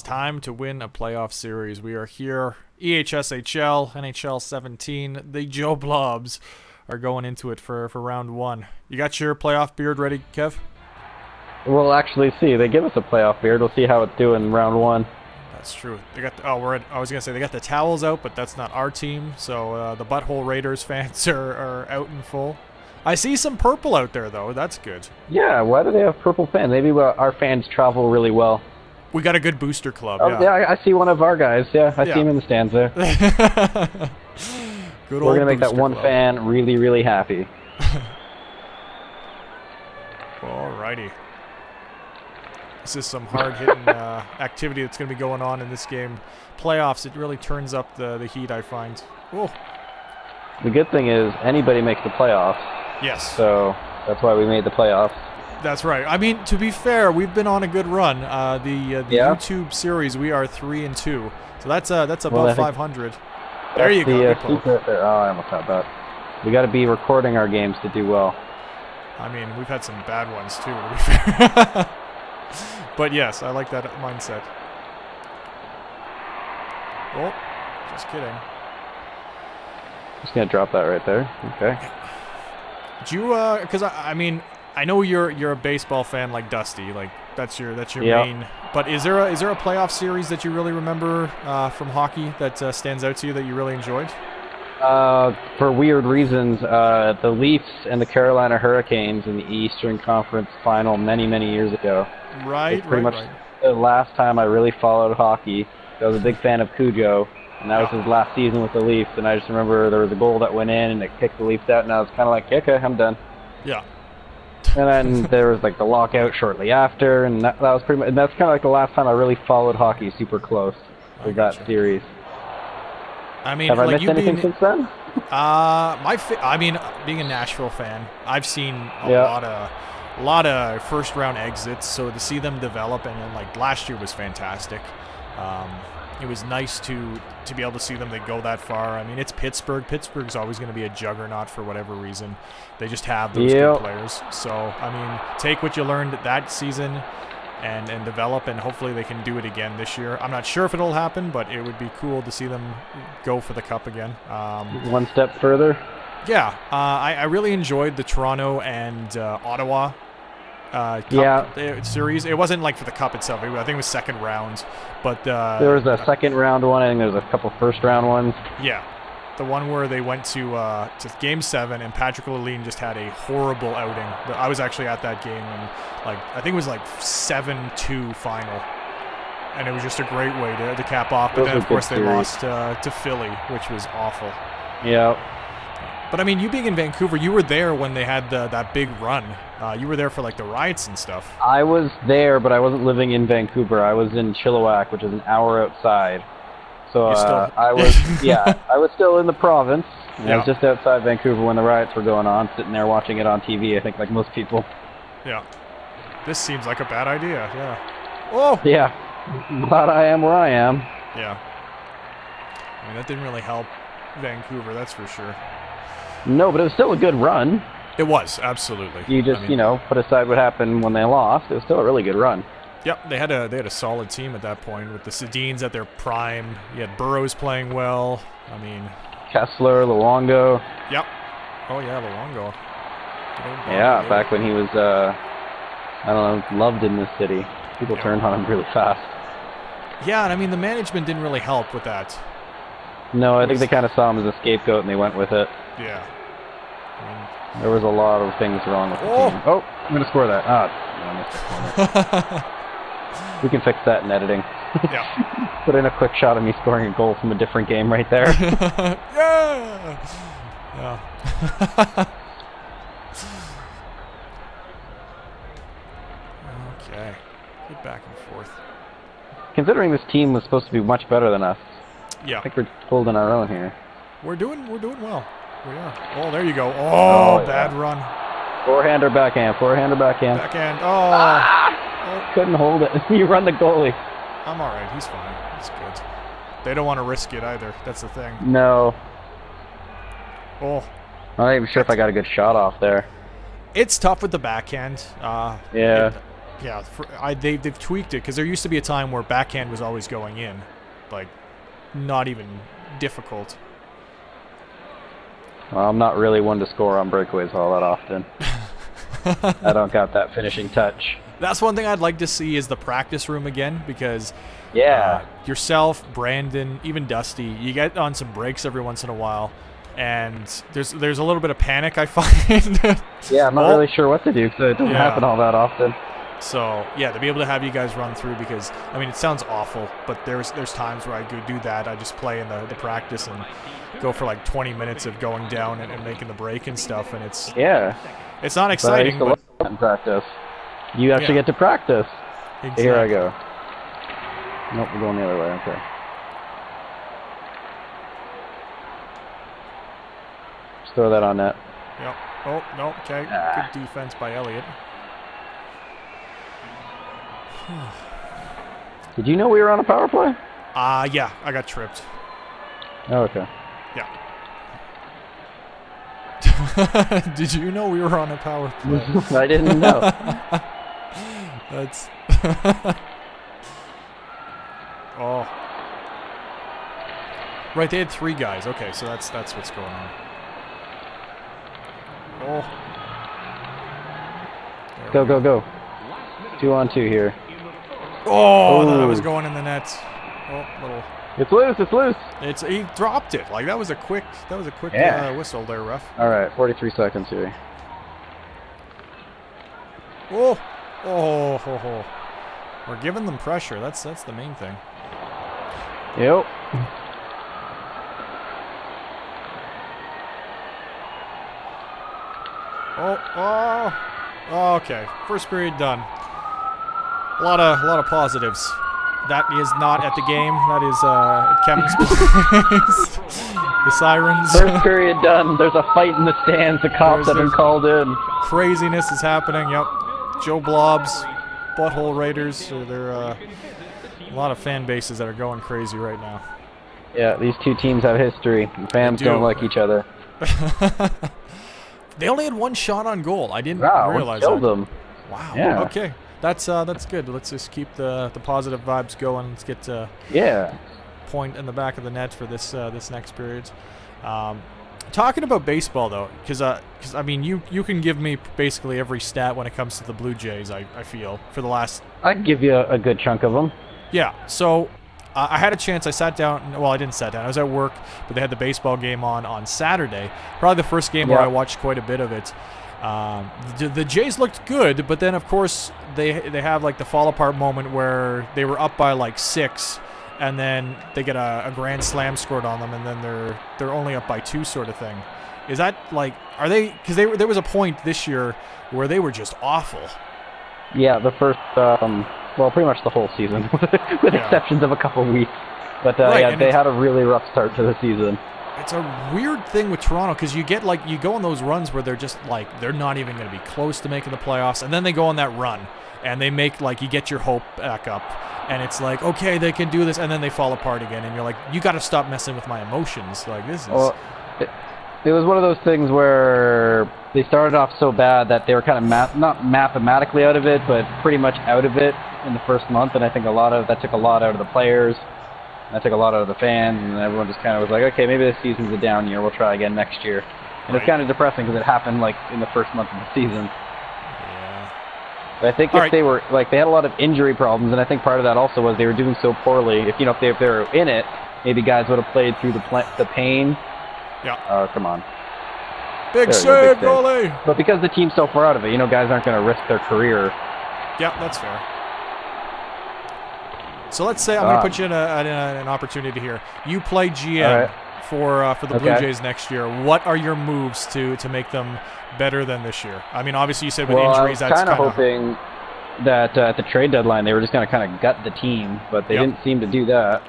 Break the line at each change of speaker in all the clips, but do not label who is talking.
time to win a playoff series. We are here, EHSHL, NHL 17. The Joe Blobs are going into it for round one. You got your playoff beard ready, Kev?
We'll actually see. They give us a playoff beard. We'll see how it's doing in round one.
That's true. They got. I was gonna say they got the towels out, but that's not our team. So the Butthole Raiders fans are out in full. I see some purple out there though. That's good.
Yeah. Why do they have purple fans? Maybe our fans travel really well.
We got a good booster club.
Oh, yeah, I see one of our guys. Yeah, I see him in the stands there.
Good
We're
old
gonna make that one
club.
fan really, really happy.
Alrighty. This is some hard-hitting activity that's going to be going on in this game. Playoffs, it really turns up the heat, I find. Oh.
The good thing is anybody makes the playoffs.
Yes.
So that's why we made the playoffs.
That's right. I mean, to be fair, we've been on a good run. The YouTube series, we are 3-2, so that's above 500. There you go.
Secret there. Oh, I almost had that. We got to be recording our games to do well.
I mean, we've had some bad ones too, to be fair. But yes, I like that mindset. Oh, just kidding.
Just gonna drop that right there. Okay.
Do you? Because I mean, I know you're a baseball fan like Dusty. Like that's your main. But is there a playoff series that you really remember from hockey that stands out to you that you really enjoyed?
For weird reasons, the Leafs and the Carolina Hurricanes in the Eastern Conference Final many years ago.
Right,
pretty much the last time I really followed hockey. I was a big fan of Cujo, and that was his last season with the Leafs. And I just remember there was a goal that went in, and it kicked the Leafs out, and I was kind of like, okay, I'm done.
Yeah.
And then there was like the lockout shortly after, and that was pretty much. And that's kind of like the last time I really followed hockey super close with that series.
I mean,
have I missed anything since then?
I mean, being a Nashville fan, I've seen a lot of first round exits. So to see them develop, and then like last year was fantastic. It was nice to be able to see them go that far. I mean, it's Pittsburgh. Pittsburgh's always going to be a juggernaut for whatever reason. They just have those good players. So I mean, take what you learned that season and develop, and hopefully they can do it again this year. I'm not sure if it'll happen, but it would be cool to see them go for the cup again.
One step further.
Yeah, I really enjoyed the Toronto and Ottawa cup series. It wasn't like for the cup itself. I think it was second round, but
there was a second round one. I think there was a couple first round ones.
Yeah. The one where they went to Game 7 and Patrick Lalline just had a horrible outing. I was actually at that game, and I think it was like 7-2 final, and it was just a great way to cap off. But then of course they lost to Philly, which was awful.
Yeah.
But I mean, you being in Vancouver, you were there when they had that big run. You were there for like the riots and stuff.
I was there, but I wasn't living in Vancouver. I was in Chilliwack, which is an hour outside. So I was, I was still in the province. I was just outside Vancouver when the riots were going on, sitting there watching it on TV, I think, like most people.
Yeah. This seems like a bad idea, yeah. Oh!
Yeah. Glad I am where I am.
Yeah. I mean, that didn't really help Vancouver, that's for sure.
No, but it was still a good run.
It was, absolutely.
You just, put aside what happened when they lost. It was still a really good run.
Yep, they had a solid team at that point with the Sedins at their prime. You had Burroughs playing well. I mean,
Kessler, Luongo.
Yep. Oh yeah, Luongo.
Yeah, back when he was, I don't know, loved in this city. People turned on him really fast.
Yeah, and I mean the management didn't really help with that.
No, I think they kind of saw him as a scapegoat and they went with it.
Yeah.
There was a lot of things wrong with the team. Oh, I'm going to score that. I missed it. We can fix that in editing.
Yeah.
Put in a quick shot of me scoring a goal from a different game right there.
Yeah. Yeah. Okay. Get back and forth.
Considering this team was supposed to be much better than us,
yeah,
I think we're holding our own here.
We're doing well. We are. Oh, there you go. Oh, bad run.
Forehand or backhand? Forehand or backhand?
Backhand. Oh.
Couldn't hold it. You run the goalie.
I'm all right. He's fine. He's good. They don't want to risk it either. That's the thing.
No.
Oh.
I'm not even sure if I got a good shot off there.
It's tough with the backhand.
Yeah.
Yeah, they've tweaked it because there used to be a time where backhand was always going in, like not even difficult.
Well, I'm not really one to score on breakaways all that often. I don't got that finishing touch.
That's one thing I'd like to see is the practice room again, because yourself, Brandon, even Dusty, you get on some breaks every once in a while, and there's a little bit of panic, I find.
Yeah, I'm not really sure what to do because it doesn't happen all that often.
So yeah, to be able to have you guys run through, because I mean it sounds awful, but there's times where I go do that. I just play in the practice and go for like 20 minutes of going down and making the break and stuff, and it's not exciting.
But I used to love that in practice. You actually get to practice.
Exactly.
Here I go. Nope, we're going the other way. Okay. Just throw that on net.
Yep. Oh no. Okay. Good defense by Elliott.
Did you know we were on a power play?
Yeah, I got tripped.
Oh, okay.
Yeah. Did you know we were on a power play?
I didn't know.
That's... Oh. Right, they had 3 guys. Okay, so that's what's going on. Oh.
Go. 2-on-2 here.
Oh, that was going in the net. Oh, little.
It's loose.
He dropped it. Like that was a quick whistle there, ref.
All right, 43 seconds here.
Oh. We're giving them pressure. That's the main thing.
Yep.
Oh, okay. First period done. A lot of positives. That is not at the game. That is at Kevin's place. The sirens.
First period done. There's a fight in the stands. The cops have been called in.
Craziness is happening. Yep. Joe Blobs, Butthole Raiders. They're a lot of fan bases that are going crazy right now.
Yeah, these two teams have history. Fans don't like each other.
They only had 1 shot on goal. I didn't realize
killed them.
Wow.
Yeah.
Okay. That's good. Let's just keep the positive vibes going. Let's get to point in the back of the net for this next period. Talking about baseball though, because I mean you can give me basically every stat when it comes to the Blue Jays. I feel for the last.
I can give you a good chunk of them. Yeah.
So I had a chance. I sat down. Well, I didn't sit down. I was at work, but they had the baseball game on Saturday. Probably the first game where I watched quite a bit of it. The Jays looked good, but then of course they have like the fall apart moment where they were up by like 6, and then they get a grand slam scored on them, and then they're only up by 2 sort of thing. Is that like, are they? Because there was a point this year where they were just awful.
Yeah, the first well, pretty much the whole season, with exceptions of a couple weeks. But they had a really rough start to the season.
It's a weird thing with Toronto because you go on those runs where they're just like they're not even going to be close to making the playoffs, and then they go on that run and they make like you get your hope back up, and it's like okay they can do this, and then they fall apart again, and you're like you got to stop messing with my emotions. Like this is.
Well, it was one of those things where they started off so bad that they were kind of not mathematically out of it, but pretty much out of it in the first month, and I think that took a lot out of the players. That took a lot out of the fans, and everyone just kind of was like, okay, maybe this season's a down year. We'll try again next year. And it's kind of depressing because it happened like in the first month of the season.
Yeah.
But I think they were like they had a lot of injury problems, and I think part of that also was they were doing so poorly. If they were in it, maybe guys would have played through the pain.
Yeah.
Oh, come on.
Big save, goalie.
But because the team's so far out of it, guys aren't going to risk their career.
Yeah, that's fair. So let's say I'm going to put you in an opportunity here. You play GM for the Blue Jays next year. What are your moves to make them better than this year? I mean, obviously you said with injuries, that's
kind of hoping that at the trade deadline they were just going to kind of gut the team, but they didn't seem to do that.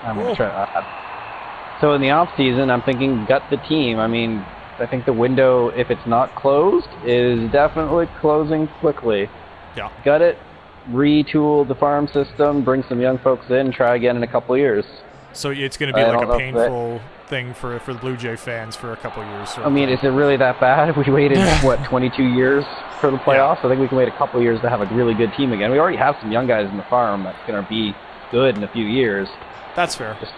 I'm going to try. So in the off season, I'm thinking gut the team. I mean, I think the window, if it's not closed, is definitely closing quickly.
Yeah.
Gut it. Retool the farm system, bring some young folks in, try again in a couple of years.
So it's going to be like a painful thing for the Blue Jay fans for a couple of years.
I mean, is it really that bad? We waited, 22 years? for the playoffs. I think we can wait a couple years to have a really good team again. We already have some young guys in the farm that's going to be good in a few years.
That's fair.
Just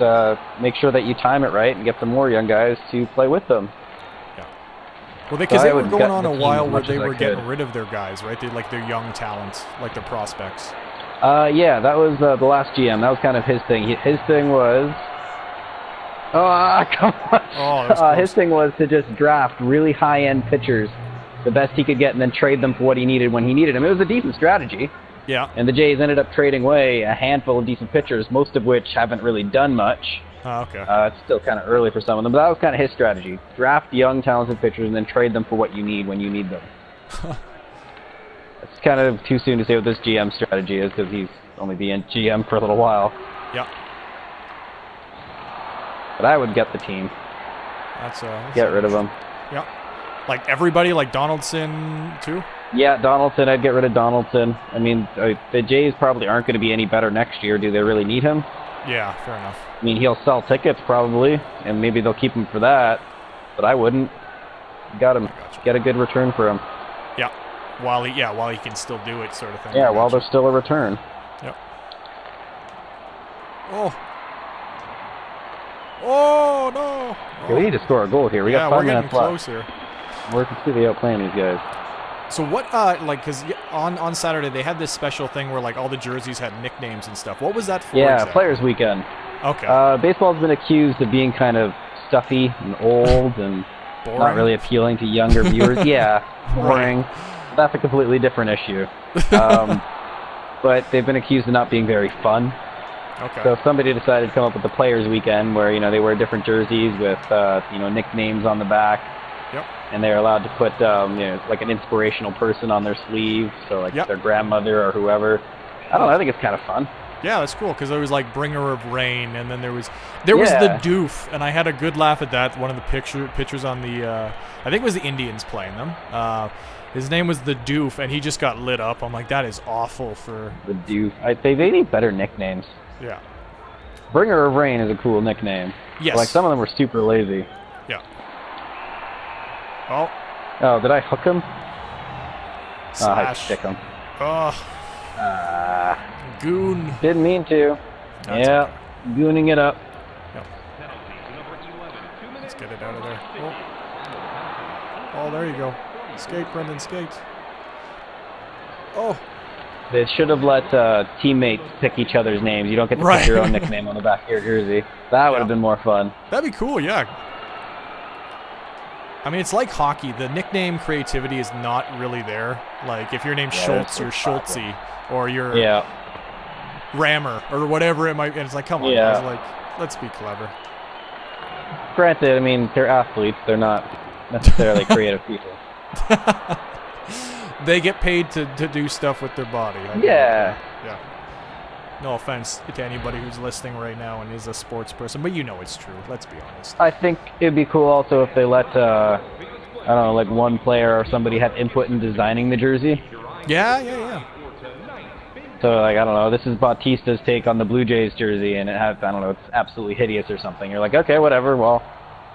make sure that you time it right and get some more young guys to play with them.
Yeah. Well, because they were going on a while where they were getting rid of their guys, right? They like their young talents, like their prospects.
Yeah, that was the last GM. That was kind of his thing. His thing was... come on. His thing was to just draft really high-end pitchers, the best he could get, and then trade them for what he needed when he needed them. It was a decent strategy.
Yeah.
And the Jays ended up trading away a handful of decent pitchers, most of which haven't really done much.
Oh, okay.
It's still kind of early for some of them, but that was kind of his strategy. Draft young, talented pitchers and then trade them for what you need when you need them. It's kind of too soon to say what this GM strategy is because he's only been GM for a little while.
Yeah.
But I would get the team.
That's
get rid of them.
Yeah. Like everybody, like Donaldson too?
Yeah, Donaldson. I'd get rid of Donaldson. I mean, the Jays probably aren't going to be any better next year. Do they really need him?
Yeah, fair enough.
I mean, he'll sell tickets probably, and maybe they'll keep him for that. But I wouldn't. Got him. Get a good return for him.
Yeah. While he can still do it, sort of thing.
Yeah, while there's still a return.
Yep. Oh no!
We need to score a goal here. We got 5 minutes left.
We're getting close here.
We're completely outplaying these guys.
So what, because on Saturday they had this special thing where like all the jerseys had nicknames and stuff. What was that for?
Yeah,
exactly?
Players Weekend.
Okay.
Baseball's been accused of being kind of stuffy and old and
boring.
Not really appealing to younger viewers. Yeah, boring.
Right.
That's a completely different issue. But they've been accused of not being very fun.
Okay.
So somebody decided to come up with the Players Weekend where, they wear different jerseys with, nicknames on the back.
Yep.
And they're allowed to put, like an inspirational person on their sleeve. So, like, their grandmother or whoever. I don't know. I think it's kind of fun.
Yeah, that's cool, because there was, like, Bringer of Rain, and then there was the Doof, and I had a good laugh at that. One of the pictures on the, I think it was the Indians playing them. His name was the Doof, and he just got lit up. I'm like, that is awful for...
The Doof. They need better nicknames.
Yeah.
Bringer of Rain is a cool nickname.
Yes.
But, like, some of them were super lazy.
Yeah. Oh.
Oh, did I hook him?
Slash.
I stick him.
Goon.
Didn't mean to.
That's
yeah.
Okay.
Gooning it up.
Yep. Let's get it out of there. Oh, there you go. Skate, Brendan, skate. Oh.
They should have let teammates pick each other's names. You don't get to pick your own nickname on the back of your jersey. That would have been more fun.
That'd be cool, yeah. I mean, it's like hockey. The nickname creativity is not really there. Like, if your name's Schultz, you're Schultzy. Or you're Rammer, or whatever it might be. And it's like, come on, guys. Like, let's be clever.
Granted, I mean, they're athletes. They're not necessarily creative people.
They get paid to do stuff with their body.
Yeah.
No offense to anybody who's listening right now and is a sports person, but it's true. Let's be honest.
I think it'd be cool also if they let, I don't know, like one player or somebody had input in designing the jersey.
Yeah.
So, like, I don't know, this is Bautista's take on the Blue Jays jersey, and it has, I don't know, it's absolutely hideous or something. You're like, okay, whatever, well,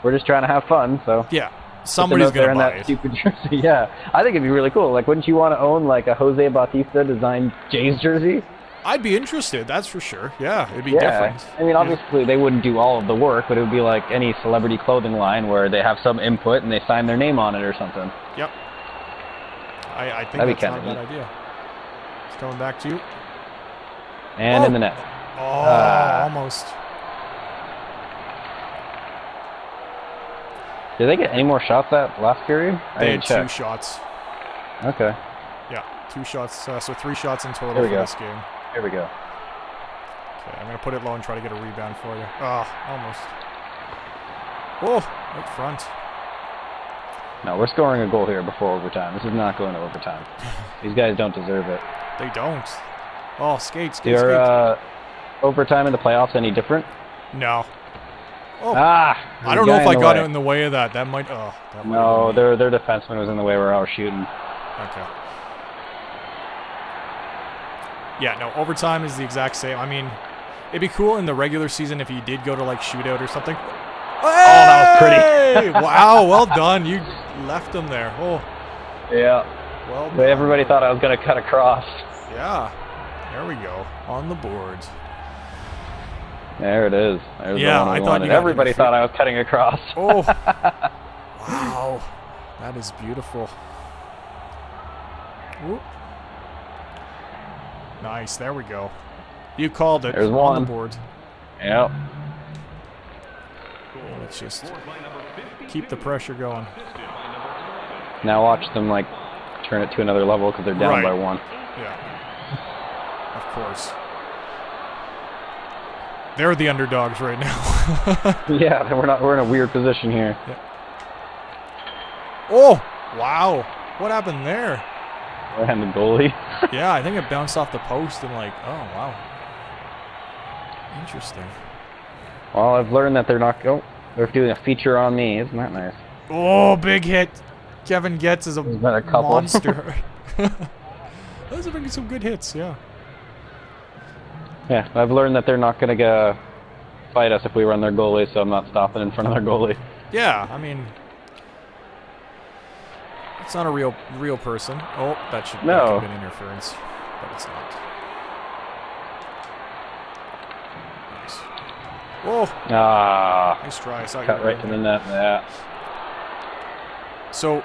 we're just trying to have fun, so...
Yeah. Somebody's going to buy
that stupid jersey. Yeah, I think it'd be really cool. Like, wouldn't you want to own like a Jose Bautista designed Jays jersey?
I'd be interested, that's for sure. Yeah, it'd be different.
I mean, obviously they wouldn't do all of the work, but it would be like any celebrity clothing line where they have some input and they sign their name on it or something.
Yep. I think that's not a bad idea. It's coming back to you.
And in the net.
Oh, almost.
Did they get any more shots that last period?
They had 2 shots.
Okay.
Yeah, 2 shots. So 3 shots in total for this game.
Here we go.
Okay, I'm going to put it low and try to get a rebound for you. Almost. Oh, right front.
No, we're scoring a goal here before overtime. This is not going to overtime. These guys don't deserve it.
They don't. Oh, skate.
Your overtime in the playoffs any different?
No. Oh.
I
don't know if I got it in the way of that. That might.
No, their defenseman was in the way where I was shooting.
Okay. Yeah, no, overtime is the exact same. I mean, it'd be cool in the regular season if you did go to like shootout or something. Hey!
Oh, that was pretty.
Wow, well done. You left them there. Oh.
Yeah.
Well done.
But everybody thought I was going to cut across.
Yeah. There we go. On the boards.
There it is. There's
yeah,
the one
I
we
thought
wanted. Everybody thought I was cutting across.
Oh. Wow. That is beautiful. Whoop. Nice. There we go. You called it.
There's
on
one.
the board.
Yep.
Let's just keep the pressure going.
Now watch them, like, turn it to another level because they're down by one.
Yeah. Of course. They're the underdogs right now.
Yeah, we're in a weird position here.
Yeah. Oh, wow. What happened there?
And the goalie.
Yeah, I think it bounced off the post and like, oh, wow. Interesting.
Well, I've learned that they're they're doing a feature on me. Isn't that nice?
Oh, big hit. Kevin Getz is a
couple.
monster. Those are making some good hits, yeah.
Yeah, I've learned that they're not going to fight us if we run their goalie, so I'm not stopping in front of their goalie.
Yeah, I mean, it's not a real person. Oh, that should have been interference, but it's not. Nice. Whoa. Nice try. I saw
Cut right to the net. Yeah.
So,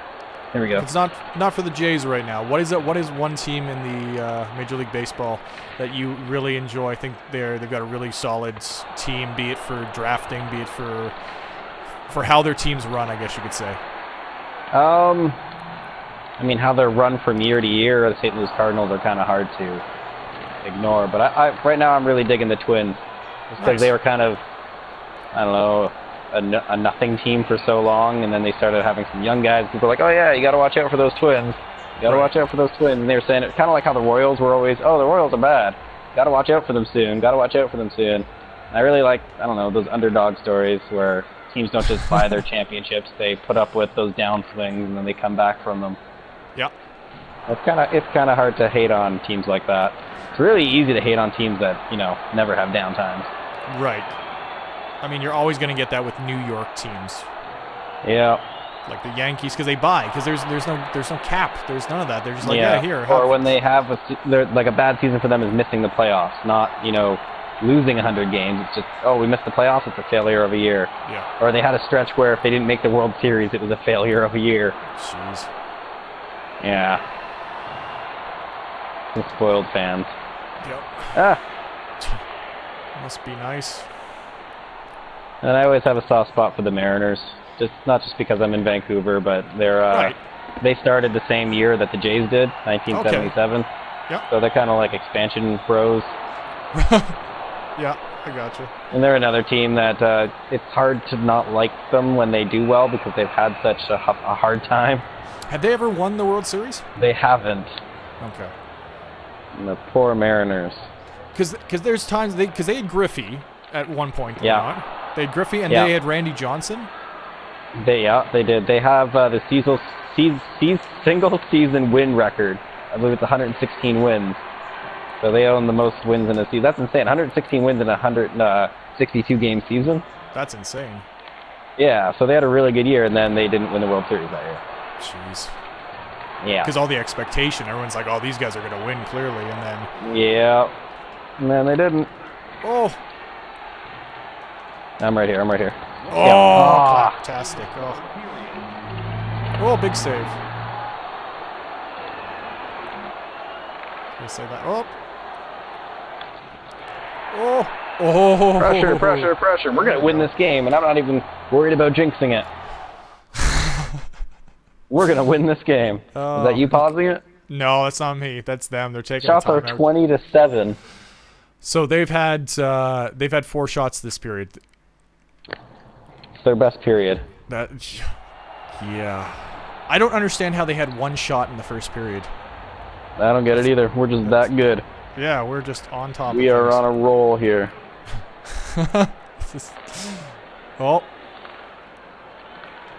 here we go.
It's not for the Jays right now. What is it? What is one team in the Major League Baseball that you really enjoy? I think they've got a really solid team, be it for drafting, be it for how their teams run, I guess you could say.
I mean, how they're run from year to year, the St. Louis Cardinals are kind of hard to ignore. But right now I'm really digging the Twins. Just because they were kind of, I don't know, a nothing team for so long, and then they started having some young guys. People were like, oh yeah, you got to watch out for those Twins. You got to watch out for those Twins. And they were saying it kind of like how the Royals were always, oh, the Royals are bad. Got to watch out for them soon. Got to watch out for them soon. And I really like, I don't know, those underdog stories where teams don't just buy their championships. They put up with those downswings, and then they come back from them.
Yeah.
It's kind of hard to hate on teams like that. It's really easy to hate on teams that, never have downtimes.
Right. I mean, you're always going to get that with New York teams.
Yeah.
Like the Yankees, because they buy, because there's no cap, there's none of that. They're just like, here.
Or when they have a bad season for them is missing the playoffs, not losing 100 games. It's just, oh, we missed the playoffs. It's a failure of a year.
Yeah.
Or they had a stretch where if they didn't make the World Series, it was a failure of a year.
Jeez.
Yeah. The spoiled fans.
Yep. Must be nice.
And I always have a soft spot for the Mariners. Not just because I'm in Vancouver, but they started the same year that the Jays did, 1977.
Okay. Yep.
So they're kind of like expansion bros.
Yeah, I gotcha.
And they're another team that it's hard to not like them when they do well because they've had such a hard time.
Have they ever won the World Series?
They haven't.
Okay.
And the poor Mariners.
Because there's times because they had Griffey at one point.
Yeah.
They had Griffey and they had Randy Johnson.
They did. They have the single season win record. I believe it's 116 wins. So they own the most wins in a season. That's insane. 116 wins in a 162 game season.
That's insane.
Yeah. So they had a really good year, and then they didn't win the World Series that year.
Jeez.
Yeah.
Because all the expectation, everyone's like, "Oh, these guys are going to win clearly," and then.
Yeah. And then they didn't.
Oh.
I'm right here.
Oh, fantastic. Oh, big save. Can I say that? Oh.
Pressure. We're going to win this game, and I'm not even worried about jinxing it. We're going to win this game. Is that you pausing it?
No, that's not me. That's them. They're taking
shots are 20-7.
So they've had 4 shots this period.
It's their best period.
Yeah. I don't understand how they had 1 shot in the first period.
I don't get it either. We're just that good.
Yeah, we're just on top.
We are on a roll here.
Oh.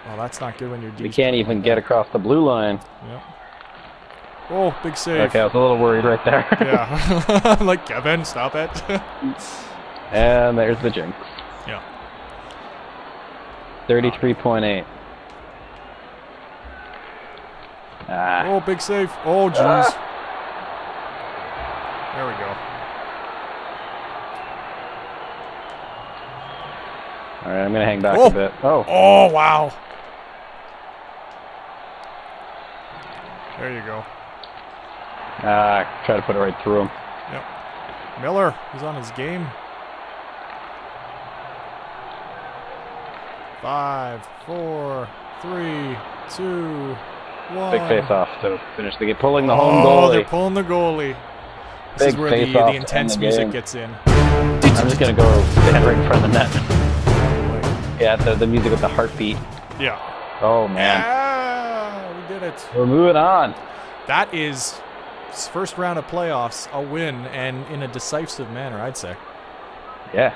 Well, that's not good when you're deep.
We can't even get across the blue line.
Yep. Oh, big save.
Okay, I was a little worried right there.
Yeah. I'm like, Kevin, stop it.
And there's the jinx.
Yeah.
33.8.
Oh, big save. Oh, jeez. There we go.
All right, I'm going to hang back a bit.
Oh, wow. There you go.
Try to put it right through him.
Yep. Miller, he's on his game. 5, 4, 3, 2, 1.
Big face-off to finish the game. Pulling the home goalie.
Oh, they're pulling the goalie. This is where the intense music gets in.
I'm just going to go stand right in front of the net. Yeah, the music with the heartbeat.
Yeah.
Oh, man.
Yeah, we did it.
We're moving on.
That is first round of playoffs, a win, and in a decisive manner, I'd say.
Yeah.